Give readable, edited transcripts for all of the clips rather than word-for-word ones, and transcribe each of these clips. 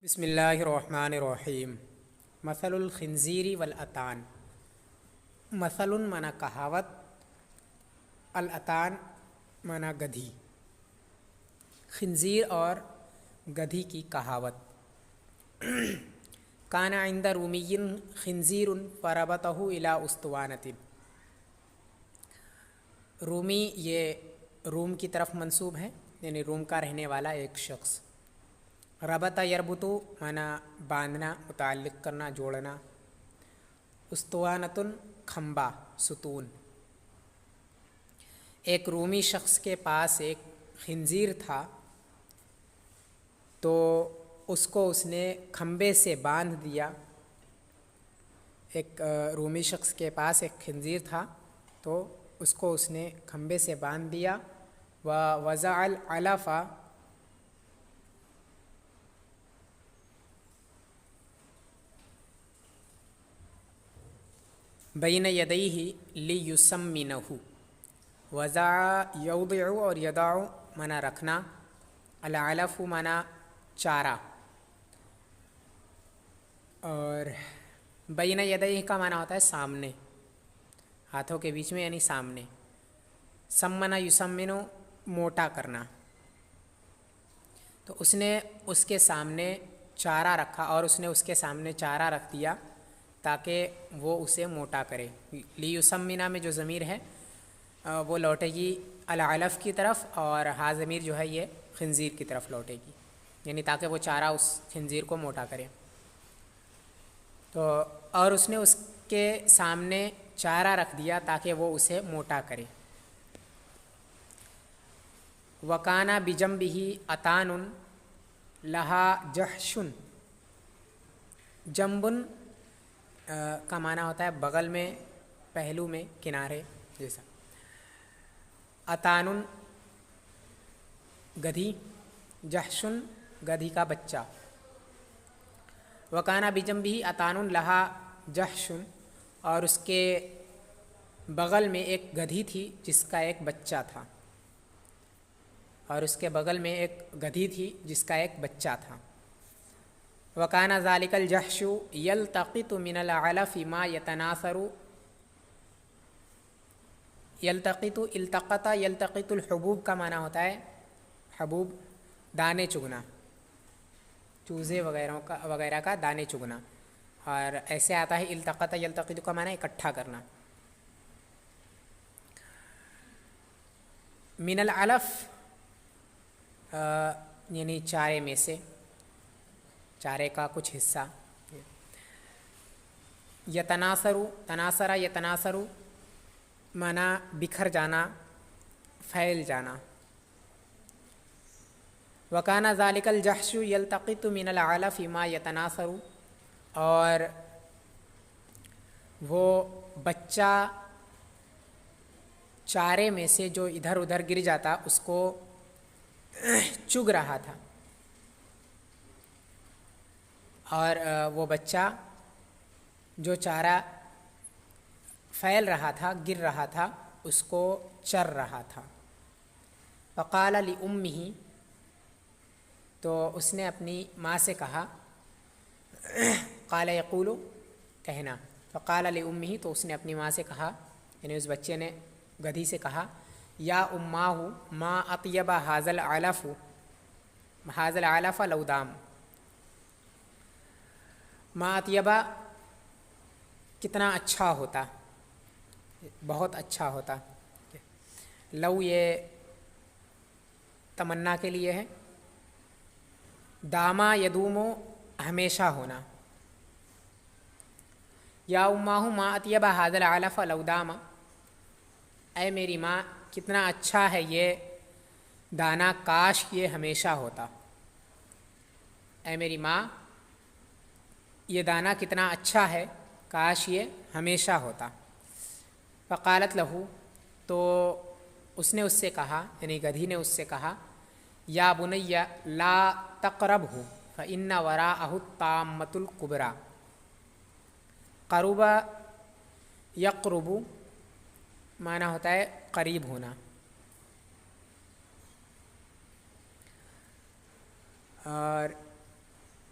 بسم اللہ الرحمن الرحیم۔ مثل الخنزیر والاتان۔ مثل مانا کہاوت، الاتان مانا گدھی۔ خنزیر اور گدھی کی کہاوت۔ کان عند رومی خنزیر فربطہ الی اسطوانۃ۔ رومی یہ روم کی طرف منسوب ہے، یعنی روم کا رہنے والا ایک شخص۔ ربطہ یربطو مانا باندھنا، متعلق کرنا، جوڑنا۔ اسطوانۃ کھمبا، ستون۔ ایک رومی شخص کے پاس ایک خنزیر تھا، تو اس نے کھمبے سے باندھ دیا۔ ایک رومی شخص کے پاس ایک خنزیر تھا، تو اس نے کھمبے سے باندھ دیا۔ ووضع العلف بین یدیہ لیسمنہ۔ وضع یوضع اور یضع مانا رکھنا، العلف مانا چارہ، اور بین یدیہ کا مانا ہوتا ہے سامنے، ہاتھوں کے بیچ میں، یعنی سامنے۔ سمنا یسمنو، موٹا کرنا۔ تو اس نے اس کے سامنے چارہ رکھا، اور اس نے اس کے سامنے چارہ رکھ دیا تاکہ وہ اسے موٹا کرے۔ لیسمنا میں جو ضمیر ہے وہ لوٹے گی العلف کی طرف، اور ہا ضمیر جو ہے یہ خنزیر کی طرف لوٹے گی، یعنی تاکہ وہ چارہ اس خنزیر کو موٹا کرے۔ تو اور اس نے اس کے سامنے چارہ رکھ دیا تاکہ وہ اسے موٹا کرے۔ وکانا بجنبہ اتان لہا جحش۔ جنبن کا معنی ہوتا ہے بغل میں، پہلو میں، کنارے جیسا۔ اتان گدھی، جحشن گدھی کا بچہ۔ وکانا بجنبہ اتان لہا جحشن، اور اس کے بغل میں ایک گدھی تھی جس کا ایک بچہ تھا، اور اس کے بغل میں ایک گدھی تھی جس کا ایک بچہ تھا۔ وکانا ذالک الجحش یلتقط من العلف ما یتناثر۔ یلتقط، التقط یلتقط الحبوب کا معنی ہوتا ہے حبوب، دانے چگنا، چوزے وغیرہ کا دانے چگنا، اور ایسے آتا ہے التقط یلتقط کا معنی اکٹھا کرنا۔ من العلف یعنی چارے میں سے، چارے کا کچھ حصہ۔ یتناثر، تناثر یتناثر مانا بکھر جانا، پھیل جانا۔ وکانا ذالک الجحش یلتقط من العلف ما یتناثر، اور وہ بچہ چارے میں سے جو ادھر ادھر گر جاتا اس کو چگ رہا تھا، اور وہ بچہ جو چارہ پھیل رہا تھا، گر رہا تھا، اس کو چر رہا تھا۔ فقال لأمہ، تو اس نے اپنی ماں سے کہا، قال یقول کہنا، فقال لأمہ، تو اس نے اپنی ماں سے کہا، یعنی اس بچے نے گدھی سے کہا، یا اماہ ما اطیب ھذا العلف، ھذا العلف لو دام۔ ما اطیبہ کتنا اچھا ہوتا، بہت اچھا ہوتا۔ لو یہ تمنا کے لیے ہے، داما یدومو ہمیشہ ہونا۔ یا اماہ ما اطیب ھذا العلف لو دام، اے میری ماں کتنا اچھا ہے یہ دانا، کاش یہ ہمیشہ ہوتا۔ اے میری ماں یہ دانا کتنا اچھا ہے، کاش یہ ہمیشہ ہوتا۔ فقالت لہو، تو اس نے اس سے کہا، یعنی گدھی نے اس سے کہا، یا بنی لا تقربہ فإن وراءہ الطامۃ الکبریٰ۔ قرب یقرب معنی ہوتا ہے قریب ہونا، اور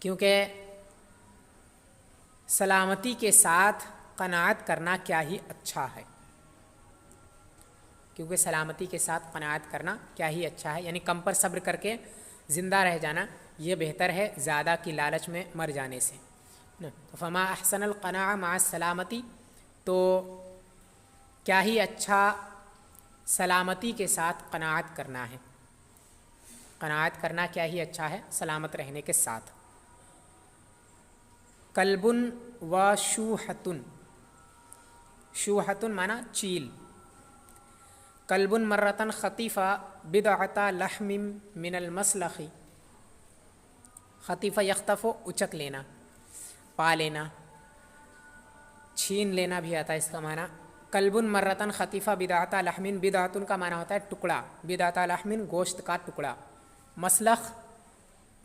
کیونکہ سلامتی کے ساتھ قناعت کرنا کیا ہی اچھا ہے، کیونکہ سلامتی کے ساتھ قناعت کرنا کیا ہی اچھا ہے، یعنی کم پر صبر کر کے زندہ رہ جانا یہ بہتر ہے زیادہ کی لالچ میں مر جانے سے۔ فما احسن القناع مع السلامتی، تو کیا ہی اچھا سلامتی کے ساتھ قناعت کرنا ہے، قناعت کرنا کیا ہی اچھا ہے سلامت رہنے کے ساتھ۔ کلب و شوحتن، شوحتن مانا چیل، کلب مرتن خطیفہ بدعتا لحم من المسلخ، خطیفہ یختف اچک لینا، پا لینا، چھین لینا بھی آتا ہے اس کا معنی۔ کلب مرتن خطیفہ بدعتا لحم، بدعتن کا معنی ہوتا ہے ٹکڑا، بدعتا لحم گوشت کا ٹکڑا، مسلخ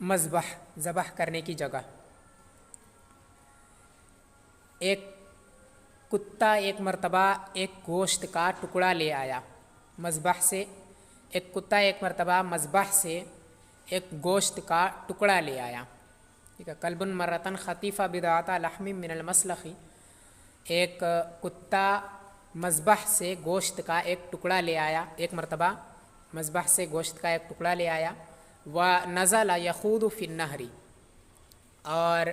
مذبح ذبح کرنے کی جگہ۔ ایک کتا ایک مرتبہ ایک گوشت کا ٹکڑا لے آیا مذبح سے، ایک کتا ایک مرتبہ مذبح سے ایک گوشت کا ٹکڑا لے آیا، ٹھیک ہے۔ کلب مرتن خطیفہ بدعتا لحم من المسلخ، ایک کتا مذبح سے گوشت کا ایک ٹکڑا لے آیا، ایک مرتبہ مذبح سے گوشت کا ایک ٹکڑا لے آیا۔ ونزل یخوض فی النہر، اور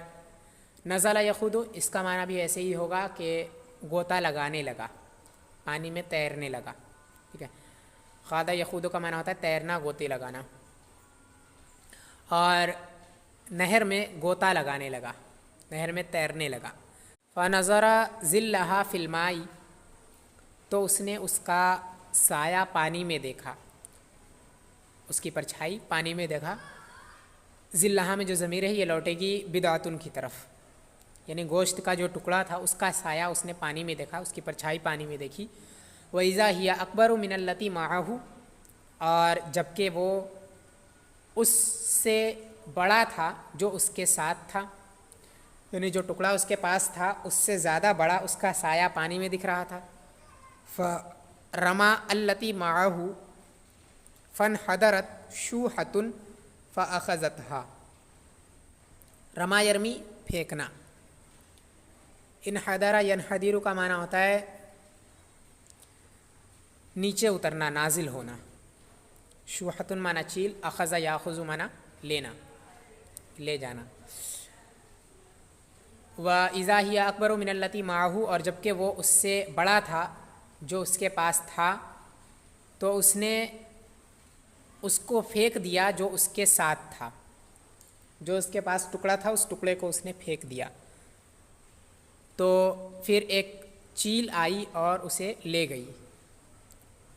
نزل یخوض اس کا معنی بھی ایسے ہی ہوگا کہ غوطہ لگانے لگا، پانی میں تیرنے لگا، ٹھیک ہے۔ خاض یخوض کا معنی ہوتا ہے تیرنا، غوطے لگانا، اور نہر میں غوطہ لگانے لگا، نہر میں تیرنے لگا۔ فنظر ظلھا فی الماء، تو اس نے اس کا سایہ پانی میں دیکھا، اس کی پرچھائی پانی میں دیکھا۔ ظلھا میں جو ضمیر ہے یہ لوٹے گی بدعتن کی طرف، یعنی گوشت کا جو ٹکڑا تھا اس کا سایہ اس نے پانی میں دیکھا، اس کی پرچھائی پانی میں دیکھی۔ وَإِذَا هِيَ أَكْبَرُ مِنَ الَّتِي مَعَهُ، اور جبکہ وہ اس سے بڑا تھا جو اس کے ساتھ تھا، یعنی جو ٹکڑا اس کے پاس تھا اس سے زیادہ بڑا اس کا سایہ پانی میں دکھ رہا تھا۔ فَرَمَى الَّتِي مَعَهُ فَانْحَدَرَتْ شُوحَةٌ فَأَخَذَتْهَا، رما یرمی پھینکنا، انحدر ینحدر کا معنی ہوتا ہے نیچے اترنا، نازل ہونا۔ شوحتن معنی چیل، اخذ یاخذ معنی لینا، لے جانا۔ وَإِذَا هِيَ أَكْبَرُ مِنَ الَّتِي مَعَهُ، اور جبکہ وہ اس سے بڑا تھا جو اس کے پاس تھا، تو اس نے اس کو پھینک دیا جو اس کے ساتھ تھا، جو اس کے پاس ٹکڑا تھا اس ٹکڑے کو اس نے پھینک دیا۔ تو پھر ایک چیل آئی اور اسے لے گئی،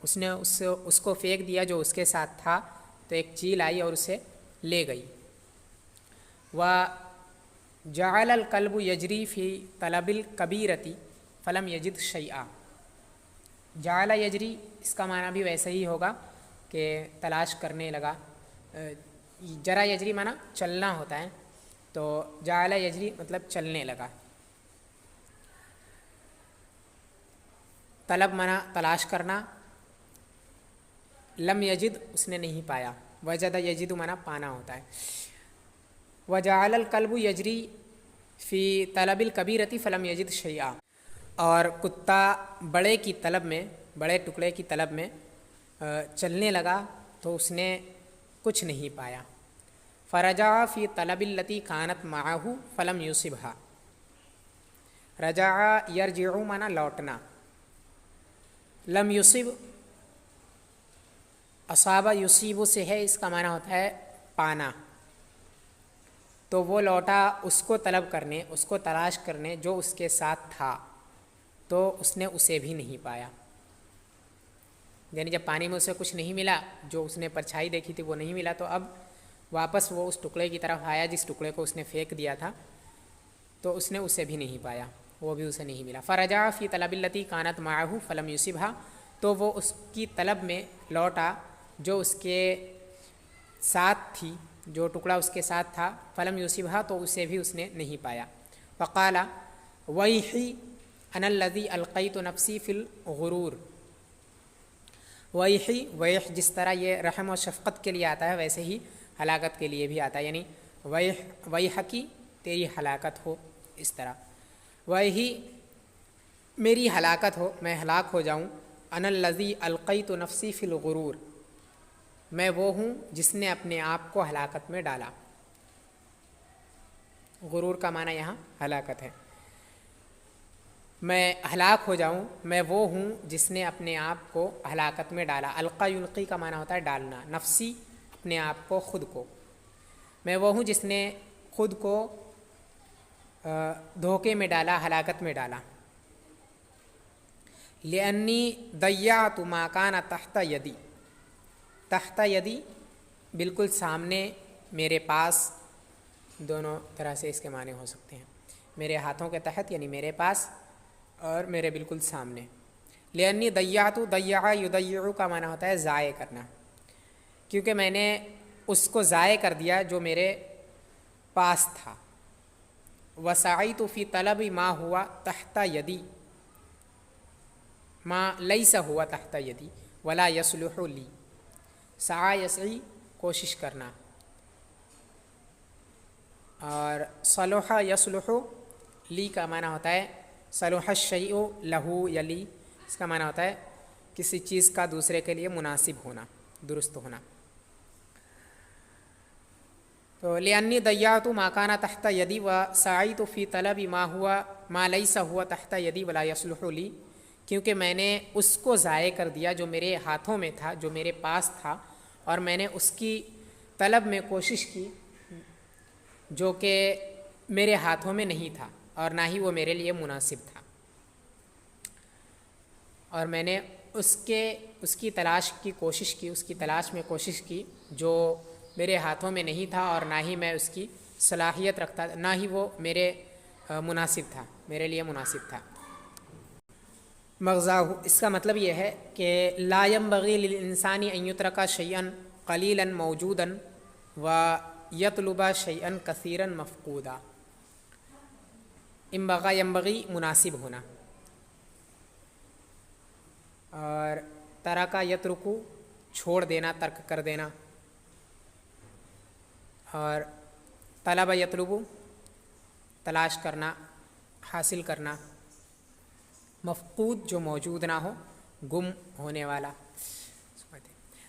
اس نے اس کو پھینک دیا جو اس کے ساتھ تھا، تو ایک چیل آئی اور اسے لے گئی۔ وَجَعَلَ الْكَلْبُ يَجْرِي فِي طَلَبِ الْكَبِيرَةِ فَلَمْ يَجِدْ شَيْئًا، جعل یجری اس کا معنی بھی ویسے ہی ہوگا کہ تلاش کرنے لگا، جرا یجری معنی چلنا ہوتا ہے، تو جعل یجری مطلب چلنے لگا۔ طلب معنی تلاش کرنا، لم یجد اس نے نہیں پایا، وجد یجد معنی پانا ہوتا ہے۔ وجعل الکلب یجری فی طلب الکبیرۃ فلم یجد شیئا، اور کتا بڑے کی طلب میں، بڑے ٹکڑے کی طلب میں چلنے لگا تو اس نے کچھ نہیں پایا۔ فرجع فی طلب التی کانت معہ فلم یصبھا، رجع یرجع معنی لوٹنا، لم یصب اصابہ یصیب سے ہے، اس کا معنی ہوتا ہے پانا، تو وہ لوٹا اس کو طلب کرنے، اس کو تلاش کرنے جو اس کے ساتھ تھا، تو اس نے اسے بھی نہیں پایا، یعنی جب پانی میں اسے کچھ نہیں ملا، جو اس نے پرچھائی دیکھی تھی وہ نہیں ملا، تو اب واپس وہ اس ٹکڑے کی طرف آیا جس ٹکڑے کو اس نے پھینک دیا تھا، تو اس نے اسے بھی نہیں پایا، وہ بھی اسے نہیں ملا۔ فرجع فی طلب التی کانت معہ فلم یصبھا، تو وہ اس کی طلب میں لوٹا جو اس کے ساتھ تھی، جو ٹکڑا اس کے ساتھ تھا، فلم یصبھا، تو اسے بھی اس نے نہیں پایا۔ فقال ویحی انا الذی القیت نفسی فی الغرور، ویحی، ویح جس طرح یہ رحم و شفقت کے لیے آتا ہے ویسے ہی ہلاکت کے لیے بھی آتا ہے، یعنی ویحکی تیری ہلاکت ہو، اس طرح وہی میری ہلاکت ہو، میں ہلاک ہو جاؤں، انا الذی القیت نفسی فی الغرور، میں وہ ہوں جس نے اپنے آپ کو ہلاکت میں ڈالا۔ غرور کا معنی یہاں ہلاکت ہے۔ میں ہلاک ہو جاؤں، میں وہ ہوں جس نے اپنے آپ کو ہلاکت میں ڈالا۔ القا یلقی کا معنی ہوتا ہے ڈالنا، نفسی اپنے آپ کو، خود کو، میں وہ ہوں جس نے خود کو دھوکے میں ڈالا، ہلاکت میں ڈالا۔ لأنی ضیعت ما کان تحت یدی، تحت یدی بالکل سامنے، میرے پاس، دونوں طرح سے اس کے معنی ہو سکتے ہیں، میرے ہاتھوں کے تحت یعنی میرے پاس، اور میرے بالکل سامنے۔ لأنی ضیعت، ضیع یضیع کا معنی ہوتا ہے ضائع کرنا، کیونکہ میں نے اس کو ضائع کر دیا جو میرے پاس تھا۔ وسعیت فی طلب ما ہوا تحت یدی، ما لیس ہوا تحت یدی ولا یصلح لی، سعی یسعی کوشش کرنا، اور صلح یصلح لی کا معنی ہوتا ہے صلح الشیء لہو یلی، اس کا معنی ہوتا ہے کسی چیز کا دوسرے کے لیے مناسب ہونا، درست ہونا۔ تو لأنی ضیعت ما کان تحت یدی وسعیت فی طلب ما لیس ہوا تحت یدی ولا یصلح لی، کیونکہ میں نے اس کو ضائع کر دیا جو میرے ہاتھوں میں تھا، جو میرے پاس تھا، اور میں نے اس کی طلب میں کوشش کی جو کہ میرے ہاتھوں میں نہیں تھا، اور نہ ہی وہ میرے لیے مناسب تھا، اور میں نے اس کی تلاش کی کوشش کی، اس کی تلاش میں کوشش کی جو میرے ہاتھوں میں نہیں تھا، اور نہ ہی میں اس کی صلاحیت رکھتا، نہ ہی وہ میرے مناسب تھا، میرے لیے مناسب تھا۔ مغزاہ، اس کا مطلب یہ ہے کہ لا ينبغي للانسان ان يترك شيئا قليلا موجودا ويطلب شيئا كثيرا مفقودا۔ انبغى ينبغي مناسب ہونا، اور ترک یترکو چھوڑ دینا، ترک کر دینا، اور طلب یطلب تلاش کرنا، حاصل کرنا، مفقود جو موجود نہ ہو، گم ہونے والا۔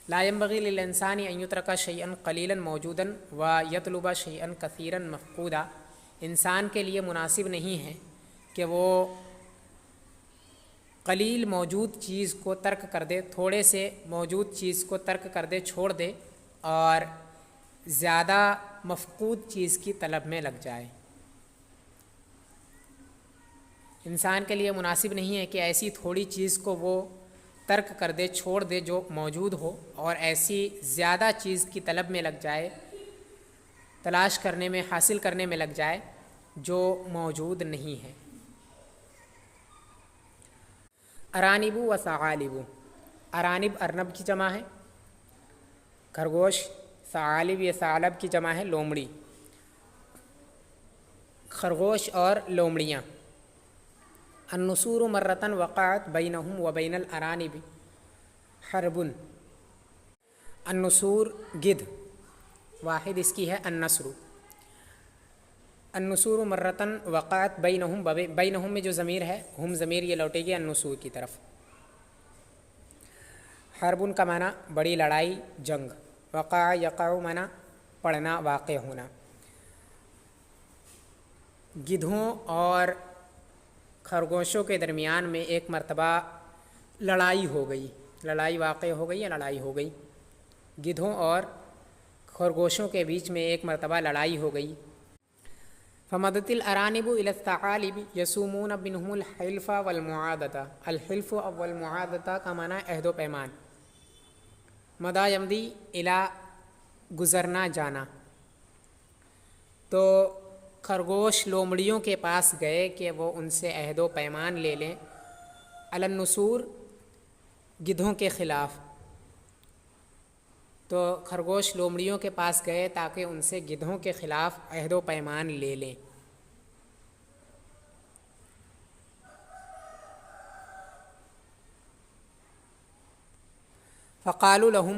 لا ينبغي للانسان ان يترك شيئا قليلا موجودا ويطلب شيئا كثيرا مفقودا، انسان کے لیے مناسب نہیں ہے کہ وہ قلیل موجود چیز کو ترک کر دے، تھوڑے سے موجود چیز کو ترک کر دے، چھوڑ دے، اور زیادہ مفقود چیز کی طلب میں لگ جائے۔ انسان کے لیے مناسب نہیں ہے کہ ایسی تھوڑی چیز کو وہ ترک کر دے، چھوڑ دے جو موجود ہو، اور ایسی زیادہ چیز کی طلب میں لگ جائے، تلاش کرنے میں، حاصل کرنے میں لگ جائے جو موجود نہیں ہے۔ ارانب و ثعالب، ارانب ارنب کی جمع ہے، خرگوش، ثعالب یا ثعلب کی جمع ہے لومڑی، خرگوش اور لومڑیاں۔ النسور مرتن وقعت بینہم و بین الارانب حرب، النسور گدھ، واحد اس کی ہے النسر۔ النسور مرتن وقعت بینہم، بینہم میں جو ضمیر ہے، ہم ضمیر یہ لوٹے گی النسور کی طرف۔ حرب کا معنی بڑی لڑائی، جنگ، وقع یقع معنی پڑنا، واقع ہونا۔ گدھوں اور خرگوشوں کے درمیان میں ایک مرتبہ لڑائی ہو گئی، لڑائی واقع ہو گئی یا لڑائی ہو گئی، گدھوں اور خرگوشوں کے بیچ میں ایک مرتبہ لڑائی ہو گئی۔ فمدت الارانب الى الثعالب یصومون بینہم الحلف والمعاہدۃ، الحلف والمعاہدۃ کا معنی عہد و پیمان۔ مدا یمدی الی گزرنا، جانا، تو خرگوش لومڑیوں کے پاس گئے کہ وہ ان سے عہد و پیمان لے لیں، علی النسور گدھوں کے خلاف، تو خرگوش لومڑیوں کے پاس گئے تاکہ ان سے گدھوں کے خلاف عہد و پیمان لے لیں۔ فقالوا لهم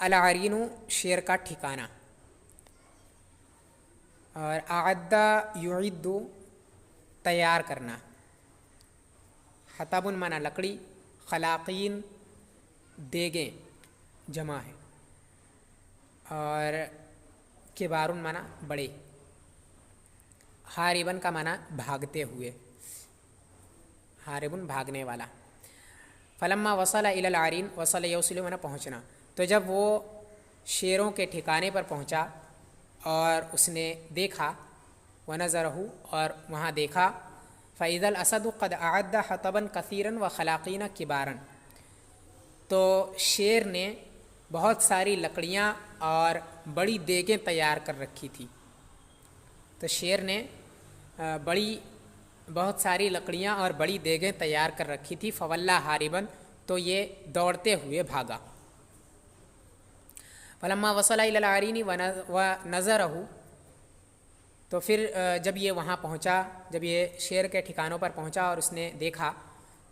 العرین شیر کا ٹھکانہ، اور اعدّ یعد تیار کرنا، حطب معنی لکڑی، خلاقین دیگیں جمع ہے، اور کبار معنی بڑے، حاربن کا معنی بھاگتے ہوئے، حاربن بھاگنے والا۔ فلما وصل الی العرین، وصل یوصل معنی پہنچنا، تو جب وہ شیروں کے ٹھکانے پر پہنچا اور اس نے دیکھا، ونظرہ اور وہاں دیکھا، فإذا الأسد قد أعد حطبا كثيرا وخلاقین کبارا، تو شیر نے بہت ساری لکڑیاں اور بڑی دیگیں تیار کر رکھی تھی، تو شیر نے بہت ساری لکڑیاں اور بڑی دیگیں تیار کر رکھی تھی، فولا حاربا، تو یہ دوڑتے ہوئے بھاگا۔ فلما وصل الی العرین ونظرہ، تو پھر جب یہ وہاں پہنچا، جب یہ شیر کے ٹھکانوں پر پہنچا اور اس نے دیکھا،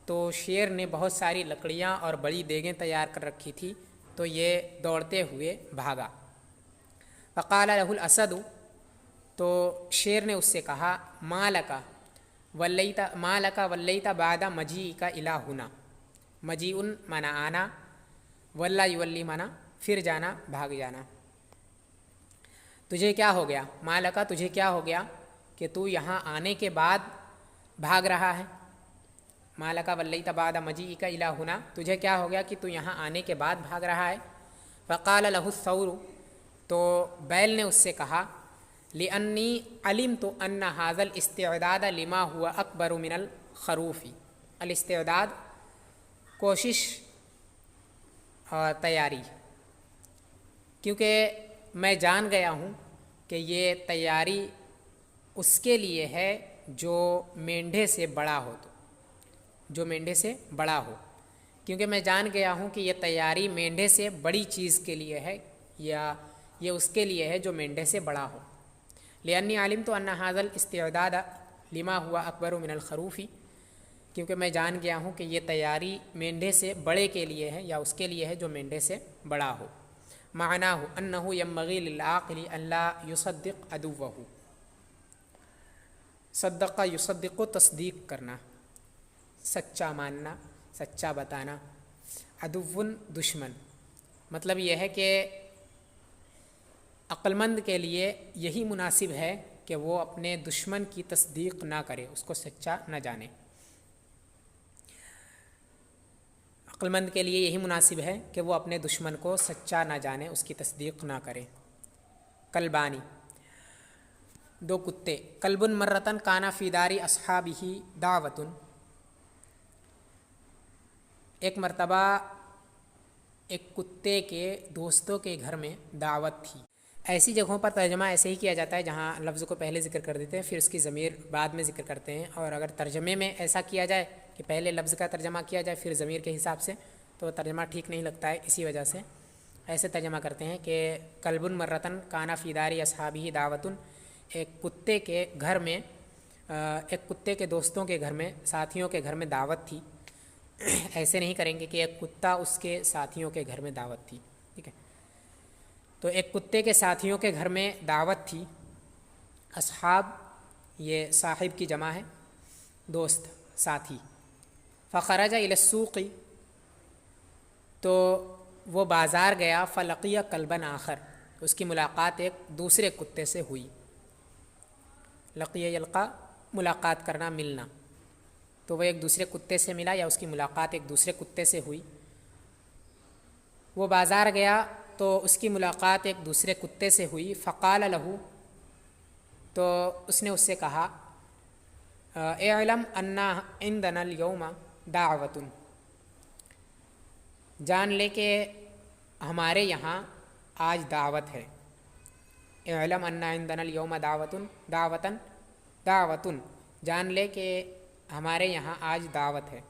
تو شیر نے بہت ساری لکڑیاں اور بڑی دیگیں تیار کر رکھی تھی، تو یہ دوڑتے ہوئے بھاگا۔ فقال له الاسد، تو شیر نے اس سے کہا، ما لک ولیت بعد مجیئک الی ہنا، مجیء معنی آنا، ولا یولی معنی پھر جانا، بھاگ جانا، تجھے کیا ہو گیا، ما لک تجھے کیا ہو گیا کہ تو یہاں آنے کے بعد بھاگ رہا ہے، ما لک ولیت بعد مجیئک الی ہنا، تجھے کیا ہو گیا کہ تو یہاں آنے کے بعد بھاگ رہا ہے۔ فقال له الثور، تو بیل نے اس سے کہا، لأنی علمت ان هذا الاستعداد لما هو اکبر من الخروف، الاستعداد کوشش اور تیاری، کیونکہ میں جان گیا ہوں کہ یہ تیاری اس کے لیے ہے جو مینڈھے سے بڑا ہو، تو جو مینڈھے سے بڑا ہو، کیونکہ میں جان گیا ہوں کہ یہ تیاری مینڈھے سے بڑی چیز کے لیے ہے، یا یہ اس کے لیے ہے جو مینڈھے سے بڑا ہو۔ لأنی علمت ان هذا الاستعداد لما هو اکبر من الخروف، کیونکہ میں جان گیا ہوں کہ یہ تیاری مینڈھے سے بڑے کے لیے ہے، یا اس کے لیے ہے جو مینڈھے سے بڑا ہو۔ معناہ انہ ینبغی للعاقل الا یصدق عدوہ، صدق یصدق تصدیق کرنا، سچا ماننا، سچا بتانا، عدو دشمن، مطلب یہ ہے کہ عقل مند کے لیے یہی مناسب ہے کہ وہ اپنے دشمن کی تصدیق نہ کرے، اس کو سچا نہ جانے، عقل مند کے لیے یہی مناسب ہے کہ وہ اپنے دشمن کو سچا نہ جانے، اس کی تصدیق نہ کرے۔ کلبانی، دو کتے، کلب مرتن کانا فی داری اصحابہ دعوت، ایک مرتبہ ایک کتے کے دوستوں کے گھر میں دعوت تھی۔ ایسی جگہوں پر ترجمہ ایسے ہی کیا جاتا ہے جہاں لفظ کو پہلے ذکر کر دیتے ہیں، پھر اس کی ضمیر بعد میں ذکر کرتے ہیں، اور اگر ترجمے میں ایسا کیا جائے کہ پہلے لفظ کا ترجمہ کیا جائے پھر ضمیر کے حساب سے، تو ترجمہ ٹھیک نہیں لگتا ہے، اسی وجہ سے ایسے ترجمہ کرتے ہیں کہ کلب مرتن کانا فی داری اصحابہ دعوت، ایک کتے کے گھر میں، ایک کتے کے دوستوں کے گھر میں، ساتھیوں کے گھر میں دعوت تھی۔ ایسے نہیں کریں گے کہ ایک کتا اس کے ساتھیوں کے گھر میں دعوت تھی، ٹھیک ہے، تو ایک کتے کے ساتھیوں کے گھر میں دعوت تھی۔ اصحاب یہ صاحب کی جمع ہے، دوست، ساتھی۔ فخرج الی السوق، تو وہ بازار گیا، فلقی کلبا آخر، اس کی ملاقات ایک دوسرے کتے سے ہوئی۔ لقی یلقا ملاقات کرنا، ملنا، تو وہ ایک دوسرے کتے سے ملا یا اس کی ملاقات ایک دوسرے کتے سے ہوئی۔ وہ بازار گیا تو اس کی ملاقات ایک دوسرے کتے سے ہوئی۔ فقال له، تو اس نے اس سے کہا، اعلم ان عندنا اليوم دعوت، جان لے کہ ہمارے یہاں آج دعوت ہے۔ اعلم ان عندنا اليوم دعوت، جان لے کہ ہمارے یہاں آج دعوت ہے۔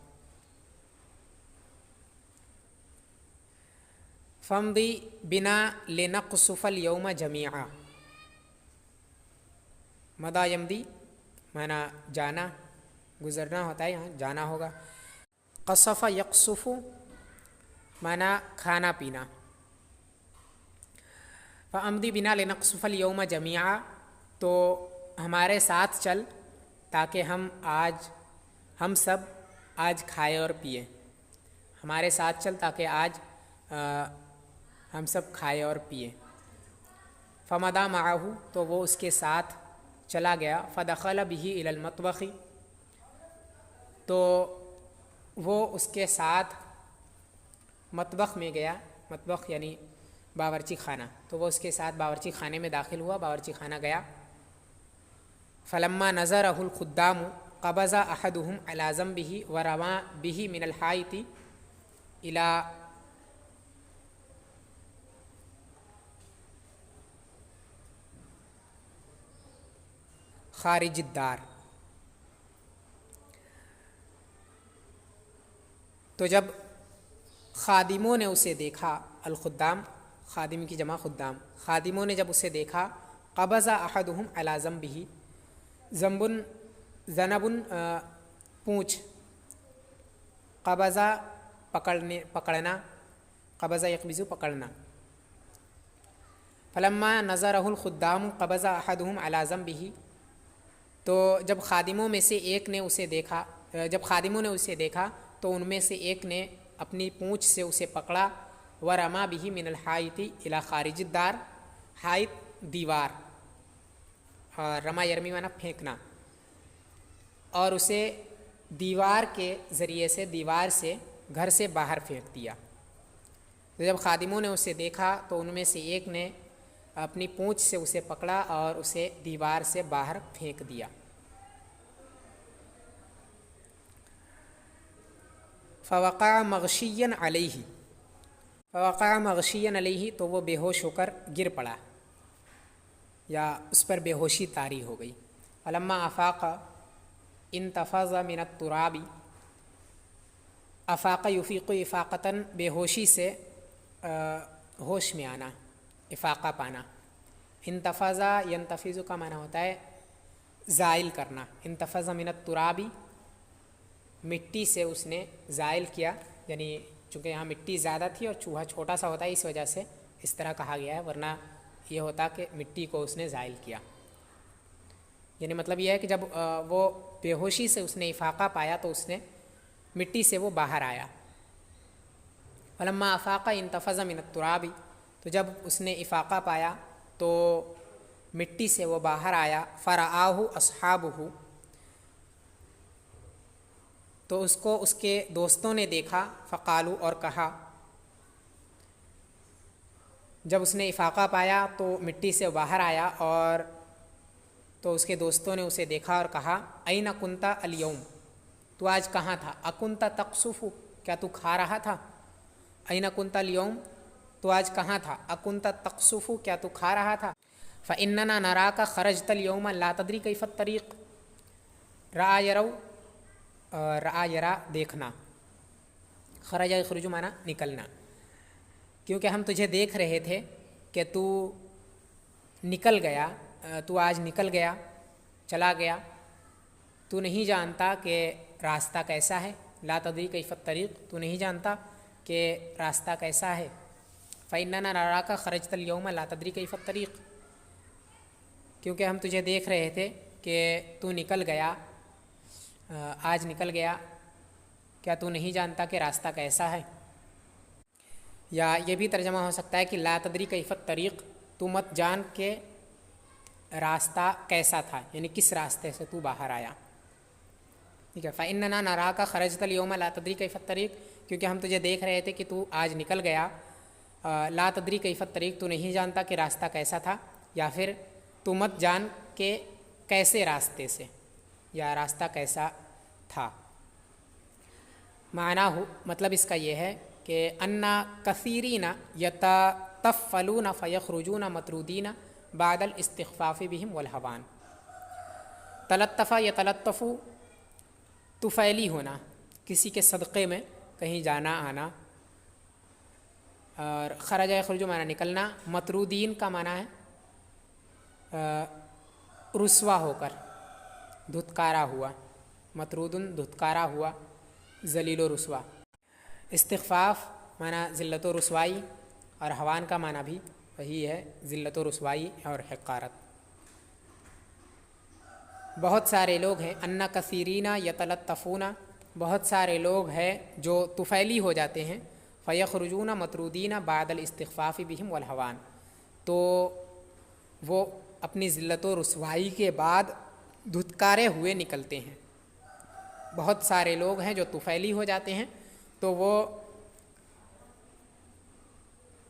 فامضی بنا لنقصف اليوم جمیعا، مضا یمضی معنی جانا، گزرنا ہوتا ہے، یہاں جانا ہوگا۔ قصف یقصف معنی کھانا پینا، فَأَمْضِ بِنَا لِنَقْصُفَ الْيَوْمَ جَمِيعًا، تو ہمارے ساتھ چل تاکہ ہم سب آج کھائے اور پیے. ہمارے ساتھ چل تاکہ آج ہم سب کھائے اور پیے. فمدا معه، تو وہ اس کے ساتھ چلا گیا. فدخل به الى المطبخ، تو وہ اس کے ساتھ مطبخ میں گیا. مطبخ یعنی باورچی خانہ. تو وہ اس کے ساتھ باورچی خانے میں داخل ہوا، باورچی خانہ گیا. فلما نظرہ الخدام قبض احدهم على ذنبه ورمى به من الحائط الى خارج الدار. تو جب خادموں نے اسے دیکھا، الخدام خادم کی جمع خدام، خادموں نے جب اسے دیکھا، قبض احدهم علی ذنبه، ذنب پونچھ، قبض پکڑنا، قبض یقبض پکڑنا. فلما نظرہ الخدام قبض احدهم علی ذنبه، تو جب خادموں میں سے ایک نے اسے دیکھا، جب خادموں نے اسے دیکھا تو ان میں سے ایک نے اپنی پونچھ سے اسے پکڑا. ورما به من الحائط الى خارج الدار، حائط دیوار، اور رما یرمی مانا پھینکنا، اور اسے دیوار کے ذریعے سے، دیوار سے گھر سے باہر پھینک دیا. تو جب خادموں نے اسے دیکھا تو ان میں سے ایک نے اپنی پونچھ سے اسے پکڑا اور اسے دیوار سے باہر پھینک دیا. فوقع مغشیا علیہ، فوقع مغشیا علیہ، تو وہ بے ہوش ہو کر گر پڑا یا اس پر بے ہوشی طاری ہو گئی. فلما افاق انتفض من التراب، افاق یفیق افاقتاً، بے ہوشی سے ہوش میں آنا، افاقہ پانا. انتفض ینتفض کا معنی ہوتا ہے زائل کرنا. انتفض من التراب، مٹی سے اس نے زائل کیا، یعنی چونکہ یہاں مٹی زیادہ تھی اور چوہا چھوٹا سا ہوتا ہے، اس وجہ سے اس طرح کہا گیا ہے، ورنہ یہ ہوتا کہ مٹی کو اس نے زائل کیا. یعنی مطلب یہ ہے کہ جب وہ بے ہوشی سے اس نے افاقہ پایا تو اس نے مٹی سے وہ باہر آیا. فلما افاق انتفض من التراب، تو جب اس نے افاقہ پایا تو مٹی سے وہ باہر آیا. فرآہ اصحابہ، تو اس کو اس کے دوستوں نے دیکھا. فقالو، اور کہا، جب اس نے افاقہ پایا تو مٹی سے باہر آیا، اور تو اس کے دوستوں نے اسے دیکھا اور کہا، این کنت الیوم، تو آج کہاں تھا؟ اکنت تقصف، کیا تو کھا رہا تھا؟ این کنت الیوم، تو آج کہاں تھا؟ اکنت تقصف، کیا تو کھا رہا تھا؟ فاننا نراک خرجت الیوم لا تدری کیف الطریق. رأى یرو، رأى یرا دیکھنا، خرج یخرج مانا نکلنا، کیونکہ ہم تجھے دیکھ رہے تھے کہ تو نکل گیا، تو آج نکل گیا، چلا گیا، تو نہیں جانتا کہ راستہ کیسا ہے. لا تدری کیف الطریق، تو نہیں جانتا کہ راستہ کیسا ہے. فإننا نراک خرجت اليوم لا تدری کیف الطریق، کیونکہ ہم تجھے دیکھ رہے تھے کہ تو نکل گیا، آج نکل گیا، کیا تو نہیں جانتا کہ راستہ کیسا ہے؟ یا یہ بھی ترجمہ ہو سکتا ہے کہ لا تدری کیف الطریق، تو مت جان کہ راستہ کیسا تھا، یعنی کس راستے سے تو باہر آیا. ٹھیک ہے. فإننا نراک خرجت اليوم لا تدری کیف الطریق، کیونکہ ہم تجھے دیکھ رہے تھے کہ تو آج نکل گیا، لا تدری کیف الطریق، تو نہیں جانتا کہ راستہ کیسا تھا، یا پھر تو مت جان کہ کیسے راستے سے، یا راستہ کیسا تھا. معنی ہو، مطلب اس کا یہ ہے کہ انا کثیرین یتطفلون فیخرجون مطرودین بعد الاستخفاف بهم والہوان. تلطف یتلطف، طفیلی ہونا، کسی کے صدقے میں کہیں جانا آنا. اور خرج یخرج معنی نکلنا. مطرودین کا معنی ہے رسوا ہو کر، دھتکارا ہوا. مطرودن دھتکارا ہوا، ذلیل و رسوا. استخفاف معنی ذلت و رسوائی، اور ہوان کا معنی بھی وہی ہے ذلت و رسوائی اور حقارت۔ بہت سارے لوگ ہیں ان کثیرین یتلطفون، بہت سارے لوگ ہیں جو طفیلی ہو جاتے ہیں، فیخرجون مطرودین بعد الاستخفاف بہم والہوان، تو وہ اپنی ذلت و رسوائی کے بعد دھتکارے ہوئے نکلتے ہیں۔ بہت سارے لوگ ہیں جو طفیلی ہو جاتے ہیں تو وہ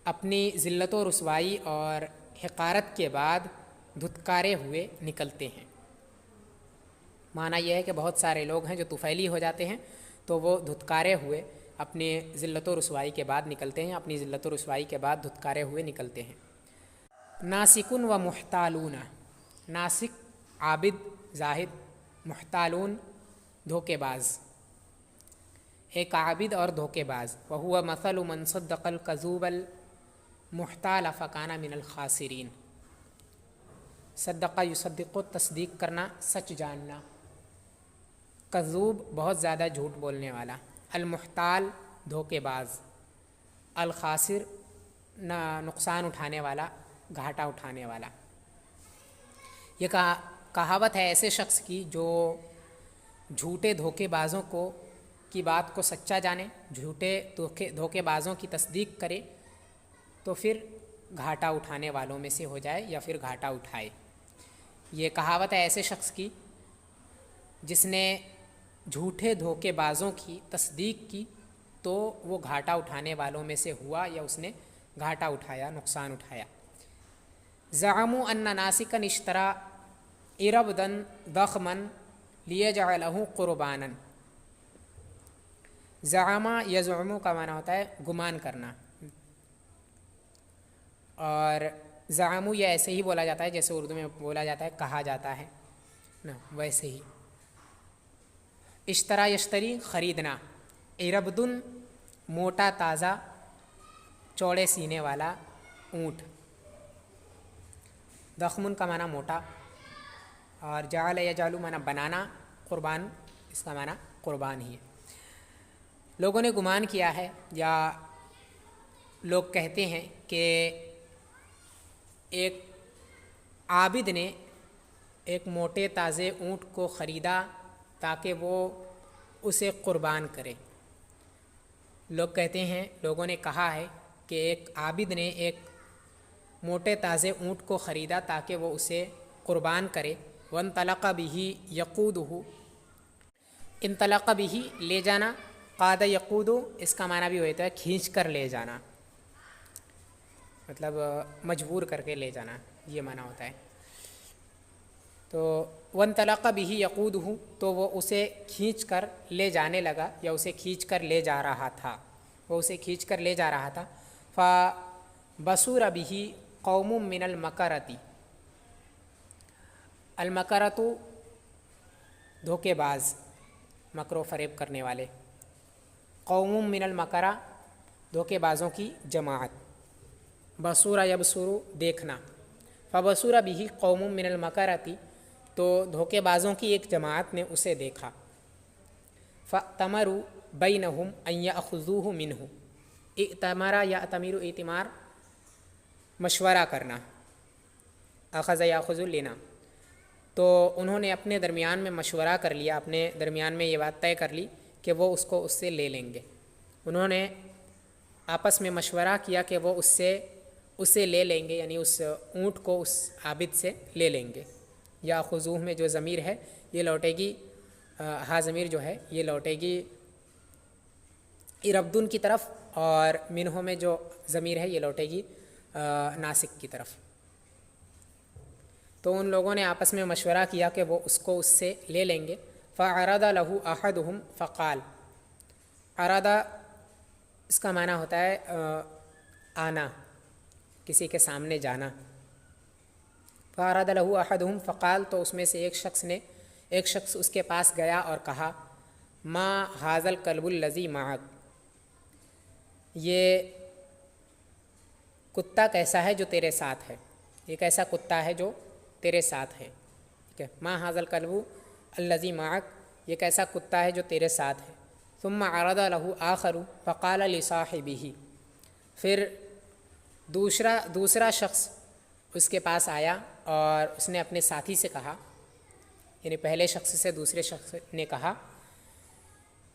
اپنی ذلت و رسوائی اور حقارت کے بعد دھتکارے ہوئے نکلتے ہیں۔ معنی یہ ہے کہ بہت سارے لوگ ہیں جو طفیلی ہو جاتے ہیں تو وہ دھتکارے ہوئے اپنے ذلت و رسوائی کے بعد نکلتے ہیں، اپنی ذلت و رسوائی کے بعد دھتکارے ہوئے نکلتے ہیں۔ ناسکن و محتالون، ناسک عابد زاہد، محتالون دھوکے باز، ایک عابد اور دھوکے باز۔ وہو مثل من صدق الکذوب المحتال فکان من الخاسرین، صدقہ یصدق تصدیق کرنا، سچ جاننا، کذوب بہت زیادہ جھوٹ بولنے والا، المحتال دھوکے باز، الخاسر نقصان اٹھانے والا، گھاٹا اٹھانے والا۔ یہ کہاوت ہے ایسے شخص کی جو جھوٹے دھوکے بازوں کی بات کو سچا جانے، جھوٹے دھوکے بازوں کی تصدیق کرے تو پھر گھاٹا اٹھانے والوں میں سے ہو جائے یا پھر گھاٹا اٹھائے۔ یہ کہاوت ہے ایسے شخص کی جس نے جھوٹے دھوکے بازوں کی تصدیق کی تو وہ گھاٹا اٹھانے والوں میں سے ہوا یا اس نے گھاٹا اٹھایا، نقصان اٹھایا۔ زعموا ان ناسکا اشترى اربدا ضخما لیجعلہ قربانا، زعما یزعم کا معنی ہوتا ہے گمان کرنا، اور زعموا یہ ایسے ہی بولا جاتا ہے جیسے اردو میں بولا جاتا ہے کہا جاتا ہے نا، ویسے ہی۔ اشترا یشتری خریدنا، اربدن موٹا تازہ چوڑے سینے والا اونٹ، ضخم کا معنی موٹا، اور جعل یجعل معنی بنانا، قربان اس کا معنی قربان ہی ہے۔ لوگوں نے گمان کیا ہے یا لوگ کہتے ہیں کہ ایک عابد نے ایک موٹے تازے اونٹ کو خریدا تاکہ وہ اسے قربان کرے۔ لوگ کہتے ہیں، لوگوں نے کہا ہے کہ ایک عابد نے ایک موٹے تازے اونٹ کو خریدا تاکہ وہ اسے قربان کرے۔ وانطلق به یقودہ، انطلق به لے جانا، قاد یقود اس کا معنی بھی ہوتا ہے کھینچ کر لے جانا، مطلب مجبور کر کے لے جانا، یہ معنی ہوتا ہے۔ تو وانطلق به یقودہ، تو وہ اسے کھینچ کر لے جانے لگا یا اسے کھینچ کر لے جا رہا تھا، وہ اسے کھینچ کر لے جا رہا تھا۔ فبصر به قوم من المکرۃ، المکرۃ دھوکے باز، مکر و فریب کرنے والے، قوم من المکرہ دھوکے بازوں کی جماعت، بصور یبصر دیکھنا، فبصر به قوم من المکرۃ، تو دھوکے بازوں کی ایک جماعت نے اسے دیکھا، فأتمروا بینہم ان یأخذوہ منہ، ائتمر یأتمر ائتمار مشورہ کرنا، اخذ یاخذ لینا، تو انہوں نے اپنے درمیان میں مشورہ کر لیا، اپنے درمیان میں یہ بات طے کر لی کہ وہ اس کو اس سے لے لیں گے۔ انہوں نے آپس میں مشورہ کیا کہ وہ اسے لے لیں گے، یعنی اس اونٹ کو اس عابد سے لے لیں گے۔ یا خضوح میں جو ضمیر ہے یہ لوٹے گی، ہا ضمیر جو ہے یہ لوٹے گی اربدن کی طرف، اور منہوں میں جو ضمیر ہے یہ لوٹے گی ناسک کی طرف۔ تو ان لوگوں نے آپس میں مشورہ کیا کہ وہ اس کو اس سے لے لیں گے۔ فعرض له احدهم فقال، عرض اس کا معنی ہوتا ہے آنا، کسی کے سامنے جانا۔ فعرض له احدهم فقال، تو اس میں سے ایک شخص اس کے پاس گیا اور کہا، ما هذا الكلب الذي معك، یہ کتا کیسا ہے جو تیرے ساتھ ہے، یہ کیسا کتا ہے جو تیرے ساتھ ہے، ٹھیک ہے۔ ما هذا الكلب الذي معك، یہ کیسا کتا ہے جو تیرے ساتھ ہے۔ ثم عرض له آخر فقال لصاحبه، پھر دوسرا شخص اس کے پاس آیا اور اس نے اپنے ساتھی سے کہا، یعنی پہلے شخص سے دوسرے شخص نے کہا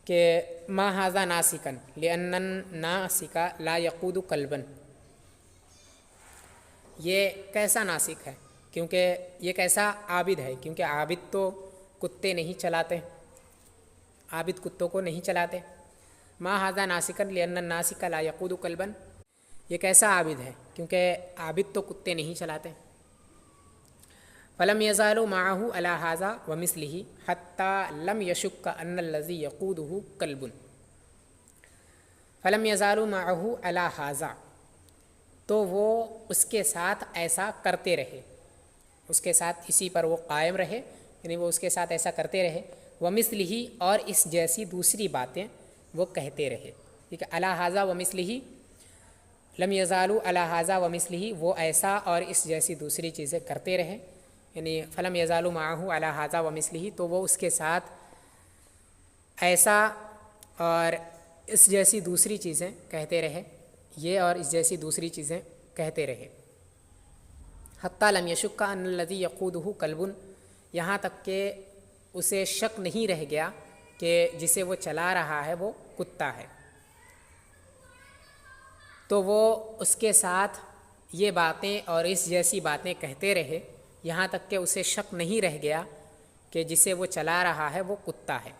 کہ ما ھذا ناسکن لأن الناسک لا یقود کلبا، یہ کیسا ناسک ہے، کیونکہ یہ کیسا عابد ہے، کیونکہ عابد تو کتے نہیں چلاتے، عابد کتوں کو نہیں چلاتے۔ ما ھذا ناسکن لأن الناسک لا یقود کلبا، یہ کیسا عابد ہے کیونکہ عابد تو کتے نہیں چلاتے۔ فلم یزالوا معه علی ھذا ومثلہ حتی لم یشک ان الذی یقودہ کلب، فلم یزالوا معه علی ھذا، تو وہ اس کے ساتھ ایسا کرتے رہے، اس کے ساتھ اسی پر وہ قائم رہے، یعنی وہ اس کے ساتھ ایسا کرتے رہے، ومثلہ، اور اس جیسی دوسری باتیں وہ کہتے رہے، ٹھیک ہے، علی ھذا ومثلہ، لم یزالوا علی ھذا ومثلہ، وہ ایسا اور اس جیسی دوسری چیزیں کرتے رہے، یعنی فلم یزالوا معه علی ھذا ومثلہ، تو وہ اس کے ساتھ ایسا اور اس جیسی دوسری چیزیں کہتے رہے، یہ اور اس جیسی دوسری چیزیں کہتے رہے، حتی لم یشک ان الذی یقودہ کلب، یہاں تک کہ اسے شک نہیں رہ گیا کہ جسے وہ چلا رہا ہے وہ کتا ہے، تو وہ اس کے ساتھ یہ باتیں اور اس جیسی باتیں کہتے رہے، یہاں تک کہ اسے شک نہیں رہ گیا کہ جسے وہ چلا رہا ہے وہ کتا ہے۔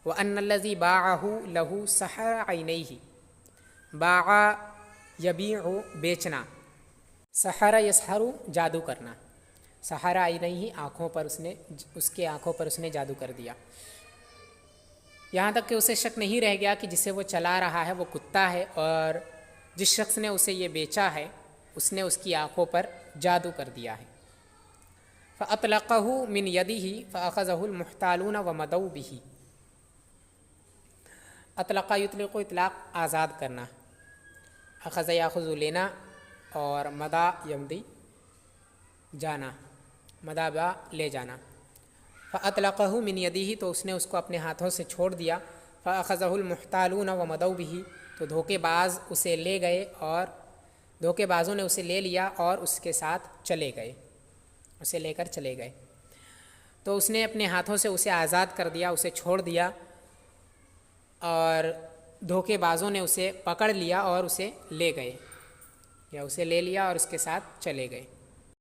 وَأَنَّ الَّذِي بَاعَهُ لَهُ سَحَرَ عَيْنَيْهِ، باع یبیع بیچنا، سحر یسحر جادو کرنا، سحر عینیہ آنکھوں پر اس کے آنکھوں پر اس نے جادو کر دیا، یہاں تک کہ اسے شک نہیں رہ گیا کہ جسے وہ چلا رہا ہے وہ کتا ہے، اور جس شخص نے اسے یہ بیچا ہے اس نے اس کی آنکھوں پر جادو کر دیا ہے۔ فَأَطْلَقَهُ مِنْ يَدِهِ فَأَخَذَهُ الْمُحْتَالُونَ وَمَضَوْا بِهِ، اطلق یطلق اطلاق آزاد کرنا، اخذ یاخذ لینا، اور مدا یمدی جانا، مدا با لے جانا۔ فَأَطْلَقَهُ مِنْ يَدِهِ، تو اس نے اس کو اپنے ہاتھوں سے چھوڑ دیا، فَأَخَذَهُ الْمُحْتَالُونَ وَمَضَوْا بِهِ، تو دھوکے باز اسے لے گئے اور دھوکے بازوں نے اسے لے لیا اور اس کے ساتھ چلے گئے، اسے لے کر چلے گئے، تو اس نے اپنے ہاتھوں سے اسے آزاد کر دیا، اسے چھوڑ دیا، اور دھوکے بازوں نے اسے پکڑ لیا اور اسے لے گئے، یا اسے لے لیا اور اس کے ساتھ چلے گئے۔